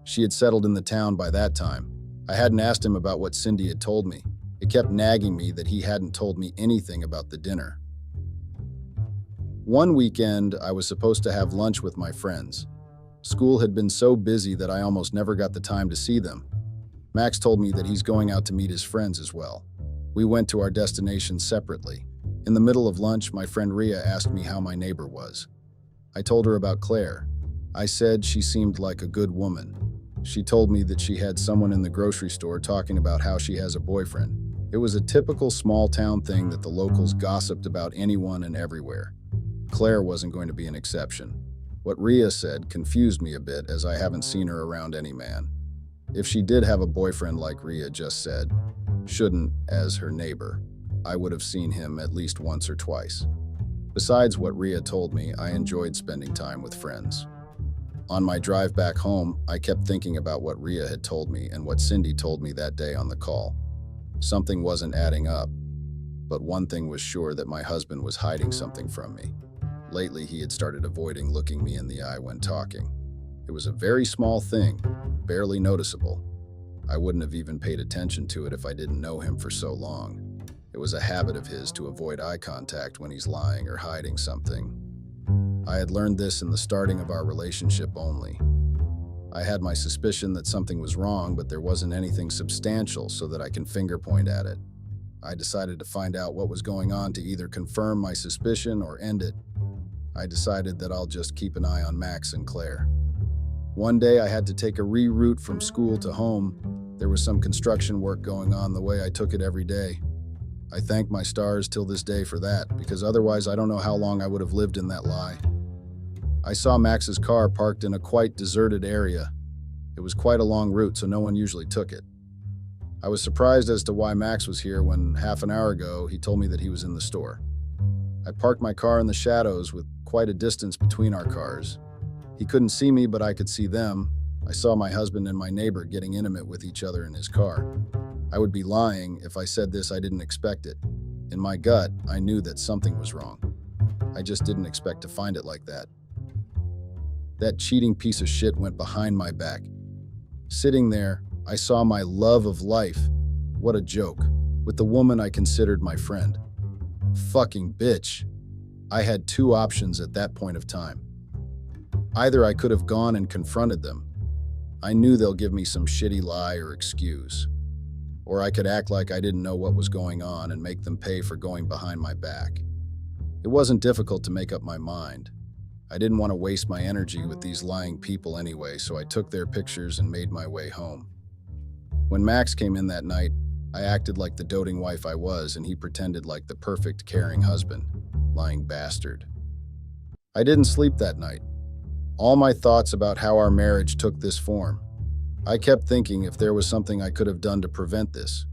She had settled in the town by that time. I hadn't asked him about what Cindy had told me. It kept nagging me that he hadn't told me anything about the dinner. One weekend, I was supposed to have lunch with my friends. School had been so busy that I almost never got the time to see them. Max told me that he's going out to meet his friends as well. We went to our destination separately. In the middle of lunch, my friend Rhea asked me how my neighbor was. I told her about Claire. I said she seemed like a good woman. She told me that she had someone in the grocery store talking about how she has a boyfriend. It was a typical small town thing that the locals gossiped about anyone and everywhere. Claire wasn't going to be an exception. What Rhea said confused me a bit as I haven't seen her around any man. If she did have a boyfriend like Rhea just said, shouldn't as her neighbor, I would have seen him at least once or twice. Besides what Rhea told me, I enjoyed spending time with friends. On my drive back home, I kept thinking about what Rhea had told me and what Cindy told me that day on the call. Something wasn't adding up, but one thing was sure, that my husband was hiding something from me. Lately, he had started avoiding looking me in the eye when talking. It was a very small thing, barely noticeable. I wouldn't have even paid attention to it if I didn't know him for so long. It was a habit of his to avoid eye contact when he's lying or hiding something. I had learned this in the starting of our relationship only. I had my suspicion that something was wrong, but there wasn't anything substantial so that I can finger point at it. I decided to find out what was going on to either confirm my suspicion or end it. I decided that I'll just keep an eye on Max and Claire. One day I had to take a reroute from school to home. There was some construction work going on the way I took it every day. I thank my stars till this day for that, because otherwise I don't know how long I would have lived in that lie. I saw Max's car parked in a quite deserted area. It was quite a long route, so no one usually took it. I was surprised as to why Max was here when half an hour ago he told me that he was in the store. I parked my car in the shadows with quite a distance between our cars. He couldn't see me, but I could see them. I saw my husband and my neighbor getting intimate with each other in his car. I would be lying if I said this I didn't expect it. In my gut, I knew that something was wrong. I just didn't expect to find it like that. That cheating piece of shit went behind my back. Sitting there, I saw my love of life What a joke. With the woman I considered my friend. Fucking bitch. I had two options at that point of time. Either I could have gone and confronted them. I knew they'll give me some shitty lie or excuse. Or I could act like I didn't know what was going on and make them pay for going behind my back. It wasn't difficult to make up my mind. I didn't want to waste my energy with these lying people anyway, so I took their pictures and made my way home. When Max came in that night, I acted like the doting wife I was, and he pretended like the perfect, caring husband. Lying bastard. I didn't sleep that night. All my thoughts about how our marriage took this form. I kept thinking if there was something I could have done to prevent this.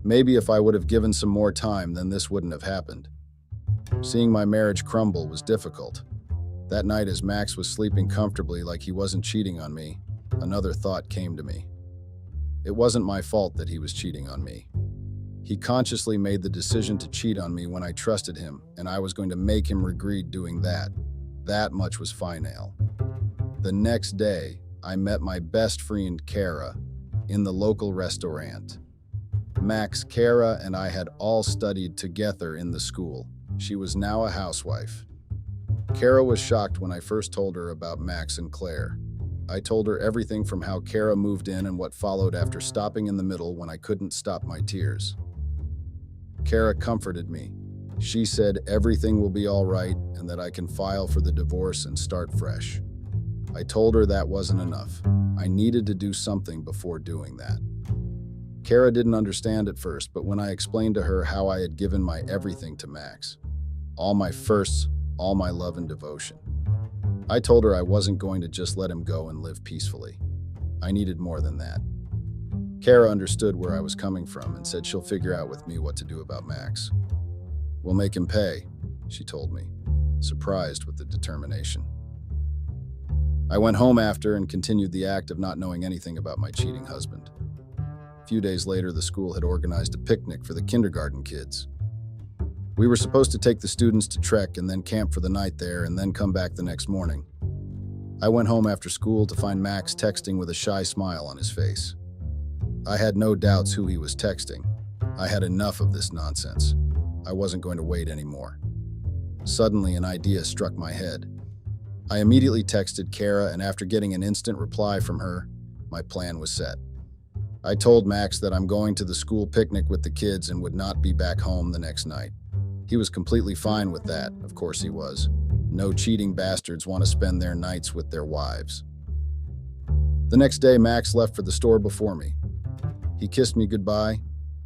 Maybe if I would have given some more time, then this wouldn't have happened. Seeing my marriage crumble was difficult. That night, as Max was sleeping comfortably like he wasn't cheating on me, another thought came to me. It wasn't my fault that he was cheating on me. He consciously made the decision to cheat on me when I trusted him, and I was going to make him regret doing that. That much was final. The next day, I met my best friend, Kara, in the local restaurant. Max, Kara, and I had all studied together in the school. She was now a housewife. Kara was shocked when I first told her about Max and Claire. I told her everything from how Kara moved in and what followed after stopping in the middle when I couldn't stop my tears. Kara comforted me. She said everything will be all right and that I can file for the divorce and start fresh. I told her that wasn't enough. I needed to do something before doing that. Kara didn't understand at first, but when I explained to her how I had given my everything to Max, all my firsts, all my love and devotion, I told her I wasn't going to just let him go and live peacefully. I needed more than that. Kara understood where I was coming from and said she'll figure out with me what to do about Max. We'll make him pay, she told me, surprised with the determination. I went home after and continued the act of not knowing anything about my cheating husband. A few days later, the school had organized a picnic for the kindergarten kids. We were supposed to take the students to trek and then camp for the night there and then come back the next morning. I went home after school to find Max texting with a shy smile on his face. I had no doubts who he was texting. I had enough of this nonsense. I wasn't going to wait anymore. Suddenly, an idea struck my head. I immediately texted Kara, and after getting an instant reply from her, my plan was set. I told Max that I'm going to the school picnic with the kids and would not be back home the next night. He was completely fine with that, of course he was. No cheating bastards want to spend their nights with their wives. The next day, Max left for the store before me. He kissed me goodbye,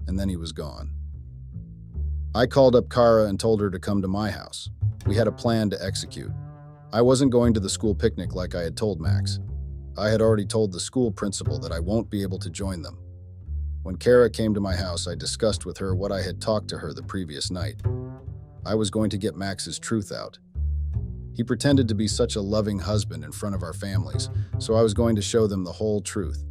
and then he was gone. I called up Kara and told her to come to my house. We had a plan to execute. I wasn't going to the school picnic like I had told Max. I had already told the school principal that I won't be able to join them. When Kara came to my house, I discussed with her what I had talked to her the previous night. I was going to get Max's truth out. He pretended to be such a loving husband in front of our families, so I was going to show them the whole truth.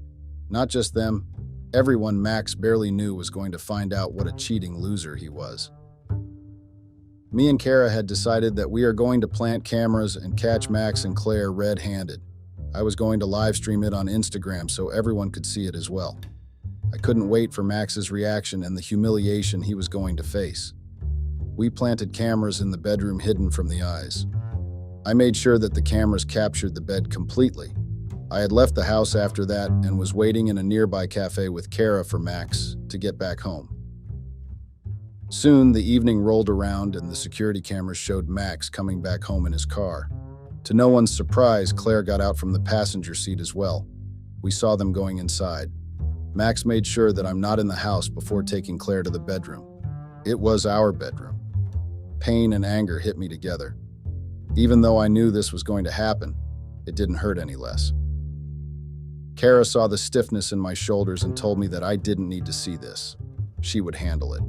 Not just them, everyone Max barely knew was going to find out what a cheating loser he was. Me and Kara had decided that we are going to plant cameras and catch Max and Claire red-handed. I was going to live stream it on Instagram so everyone could see it as well. I couldn't wait for Max's reaction and the humiliation he was going to face. We planted cameras in the bedroom hidden from the eyes. I made sure that the cameras captured the bed completely. I had left the house after that and was waiting in a nearby cafe with Kara for Max to get back home. Soon, the evening rolled around and the security cameras showed Max coming back home in his car. To no one's surprise, Claire got out from the passenger seat as well. We saw them going inside. Max made sure that I'm not in the house before taking Claire to the bedroom. It was our bedroom. Pain and anger hit me together. Even though I knew this was going to happen, it didn't hurt any less. Kara saw the stiffness in my shoulders and told me that I didn't need to see this. She would handle it.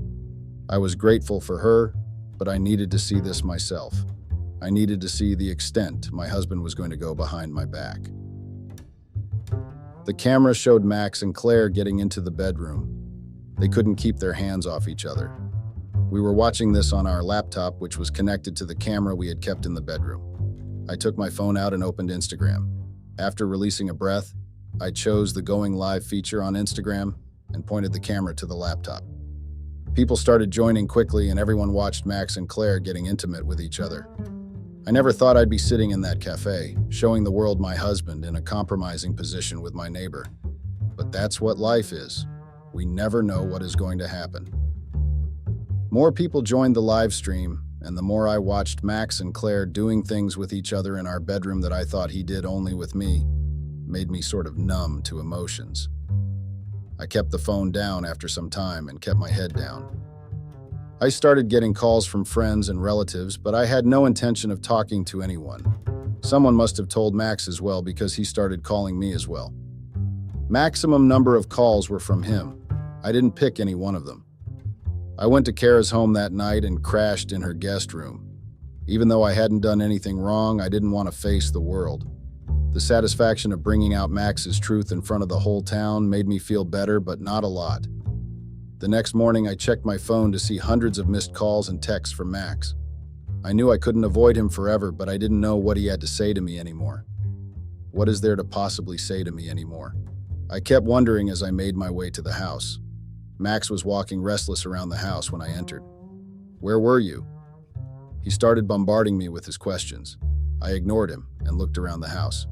I was grateful for her, but I needed to see this myself. I needed to see the extent my husband was going to go behind my back. The camera showed Max and Claire getting into the bedroom. They couldn't keep their hands off each other. We were watching this on our laptop, which was connected to the camera we had kept in the bedroom. I took my phone out and opened Instagram. After releasing a breath, I chose the going live feature on Instagram. and pointed the camera to the laptop. People started joining quickly, and everyone watched Max and Claire getting intimate with each other. I never thought I'd be sitting in that cafe, showing the world my husband in a compromising position with my neighbor. But that's what life is. We never know what is going to happen. More people joined the live stream, and the more I watched Max and Claire doing things with each other in our bedroom that I thought he did only with me, made me sort of numb to emotions. I kept the phone down after some time and kept my head down. I started getting calls from friends and relatives, but I had no intention of talking to anyone. Someone must have told Max as well, because he started calling me as well. Maximum number of calls were from him. I didn't pick any one of them. I went to Kara's home that night and crashed in her guest room. Even though I hadn't done anything wrong, I didn't want to face the world. The satisfaction of bringing out Max's truth in front of the whole town made me feel better, but not a lot. The next morning, I checked my phone to see hundreds of missed calls and texts from Max. I knew I couldn't avoid him forever, but I didn't know what he had to say to me anymore. What is there to possibly say to me anymore? I kept wondering as I made my way to the house. Max was walking restless around the house when I entered. "Where were you?" He started bombarding me with his questions. I ignored him and looked around the house.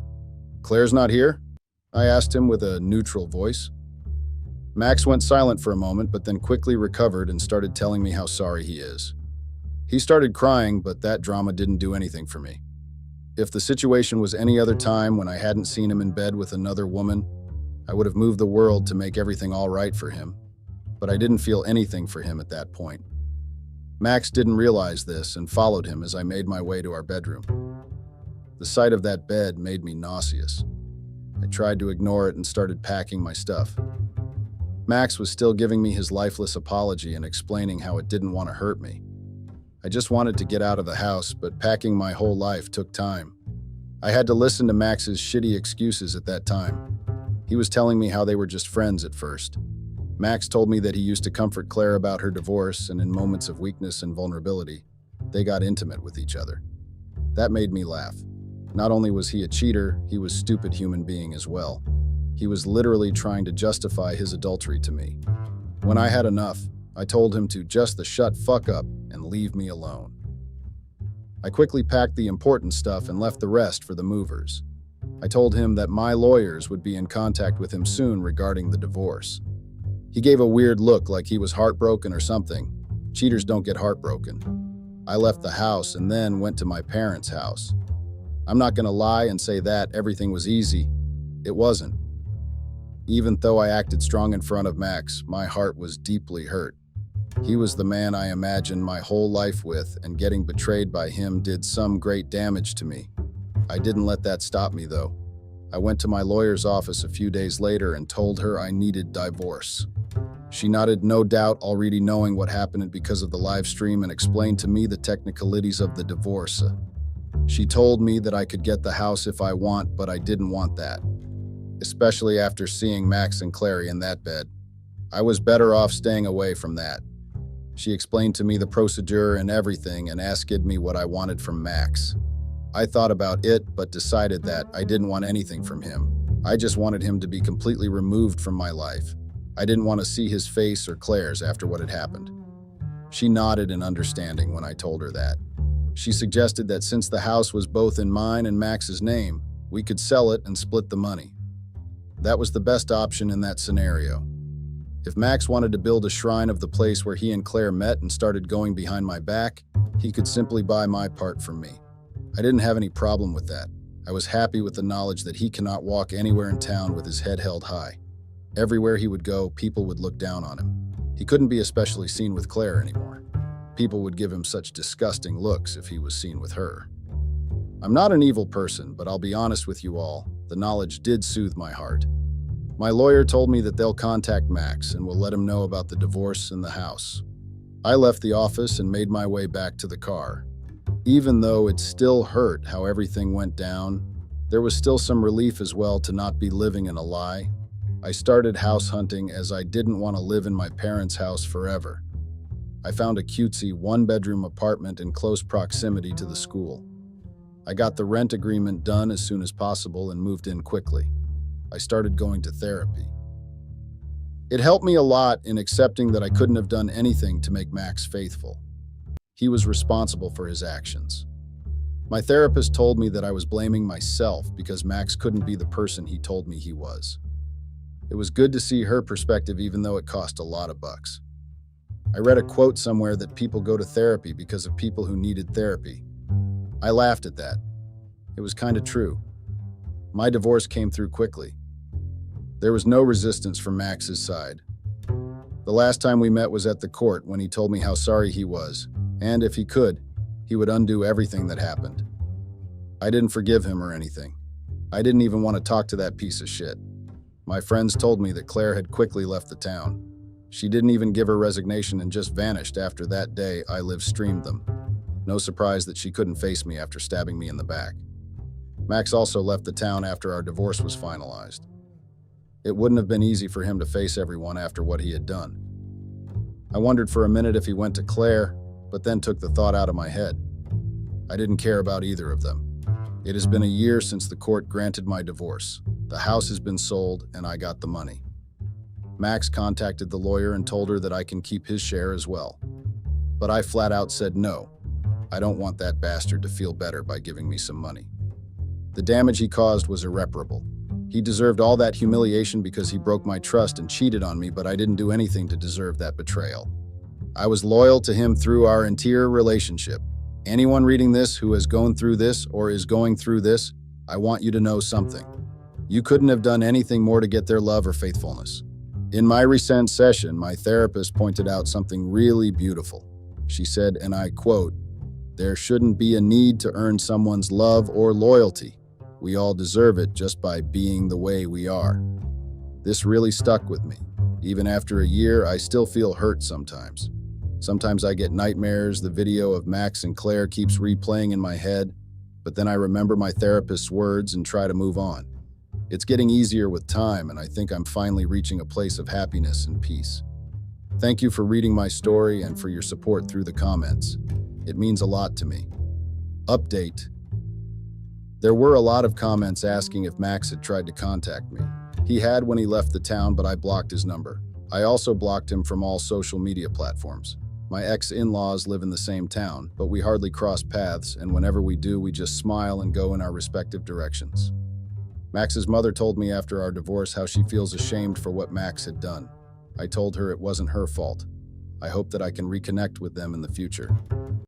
"Claire's not here?" I asked him with a neutral voice. Max went silent for a moment, but then quickly recovered and started telling me how sorry he is. He started crying, but that drama didn't do anything for me. If the situation was any other time when I hadn't seen him in bed with another woman, I would have moved the world to make everything all right for him. But I didn't feel anything for him at that point. Max didn't realize this and followed him as I made my way to our bedroom. The sight of that bed made me nauseous. I tried to ignore it and started packing my stuff. Max was still giving me his lifeless apology and explaining how it didn't want to hurt me. I just wanted to get out of the house, but packing my whole life took time. I had to listen to Max's shitty excuses at that time. He was telling me how they were just friends at first. Max told me that he used to comfort Claire about her divorce, and in moments of weakness and vulnerability, they got intimate with each other. That made me laugh. Not only was he a cheater, he was a stupid human being as well. He was literally trying to justify his adultery to me. When I had enough, I told him to just the shut fuck up and leave me alone. I quickly packed the important stuff and left the rest for the movers. I told him that my lawyers would be in contact with him soon regarding the divorce. He gave a weird look like he was heartbroken or something. Cheaters don't get heartbroken. I left the house and then went to my parents' house. I'm not gonna lie and say that everything was easy. It wasn't. Even though I acted strong in front of Max, my heart was deeply hurt. He was the man I imagined my whole life with, and getting betrayed by him did some great damage to me. I didn't let that stop me, though. I went to my lawyer's office a few days later and told her I needed divorce. She nodded, no doubt already knowing what happened because of the live stream, and explained to me the technicalities of the divorce. She told me that I could get the house if I want, but I didn't want that. Especially after seeing Max and Claire in that bed. I was better off staying away from that. She explained to me the procedure and everything and asked me what I wanted from Max. I thought about it, but decided that I didn't want anything from him. I just wanted him to be completely removed from my life. I didn't want to see his face or Claire's after what had happened. She nodded in understanding when I told her that. She suggested that since the house was both in mine and Max's name, we could sell it and split the money. That was the best option in that scenario. If Max wanted to build a shrine of the place where he and Claire met and started going behind my back, he could simply buy my part from me. I didn't have any problem with that. I was happy with the knowledge that he cannot walk anywhere in town with his head held high. Everywhere he would go, people would look down on him. He couldn't be especially seen with Claire anymore. People would give him such disgusting looks if he was seen with her. I'm not an evil person, but I'll be honest with you all, the knowledge did soothe my heart. My lawyer told me that they'll contact Max and will let him know about the divorce and the house. I left the office and made my way back to the car. Even though it still hurt how everything went down, there was still some relief as well to not be living in a lie. I started house hunting as I didn't want to live in my parents' house forever. I found a cutesy one-bedroom apartment in close proximity to the school. I got the rent agreement done as soon as possible and moved in quickly. I started going to therapy. It helped me a lot in accepting that I couldn't have done anything to make Max faithful. He was responsible for his actions. My therapist told me that I was blaming myself because Max couldn't be the person he told me he was. It was good to see her perspective even though it cost a lot of bucks. I read a quote somewhere that people go to therapy because of people who needed therapy. I laughed at that. It was kind of true. My divorce came through quickly. There was no resistance from Max's side. The last time we met was at the court when he told me how sorry he was, and if he could, he would undo everything that happened. I didn't forgive him or anything. I didn't even want to talk to that piece of shit. My friends told me that Claire had quickly left the town. She didn't even give her resignation and just vanished after that day I live-streamed them. No surprise that she couldn't face me after stabbing me in the back. Max also left the town after our divorce was finalized. It wouldn't have been easy for him to face everyone after what he had done. I wondered for a minute if he went to Claire, but then took the thought out of my head. I didn't care about either of them. It has been a year since the court granted my divorce. The house has been sold, and I got the money. Max contacted the lawyer and told her that I can keep his share as well. But I flat out said no. I don't want that bastard to feel better by giving me some money. The damage he caused was irreparable. He deserved all that humiliation because he broke my trust and cheated on me, but I didn't do anything to deserve that betrayal. I was loyal to him through our entire relationship. Anyone reading this who has gone through this or is going through this, I want you to know something. You couldn't have done anything more to get their love or faithfulness. In my recent session, my therapist pointed out something really beautiful. She said, and I quote, "There shouldn't be a need to earn someone's love or loyalty. We all deserve it just by being the way we are." This really stuck with me. Even after a year, I still feel hurt sometimes. Sometimes I get nightmares, the video of Max and Claire keeps replaying in my head, but then I remember my therapist's words and try to move on. It's getting easier with time, and I think I'm finally reaching a place of happiness and peace. Thank you for reading my story and for your support through the comments. It means a lot to me. Update. There were a lot of comments asking if Max had tried to contact me. He had when he left the town, but I blocked his number. I also blocked him from all social media platforms. My ex-in-laws live in the same town, but we hardly cross paths, and whenever we do, we just smile and go in our respective directions. Max's mother told me after our divorce how she feels ashamed for what Max had done. I told her it wasn't her fault. I hope that I can reconnect with them in the future.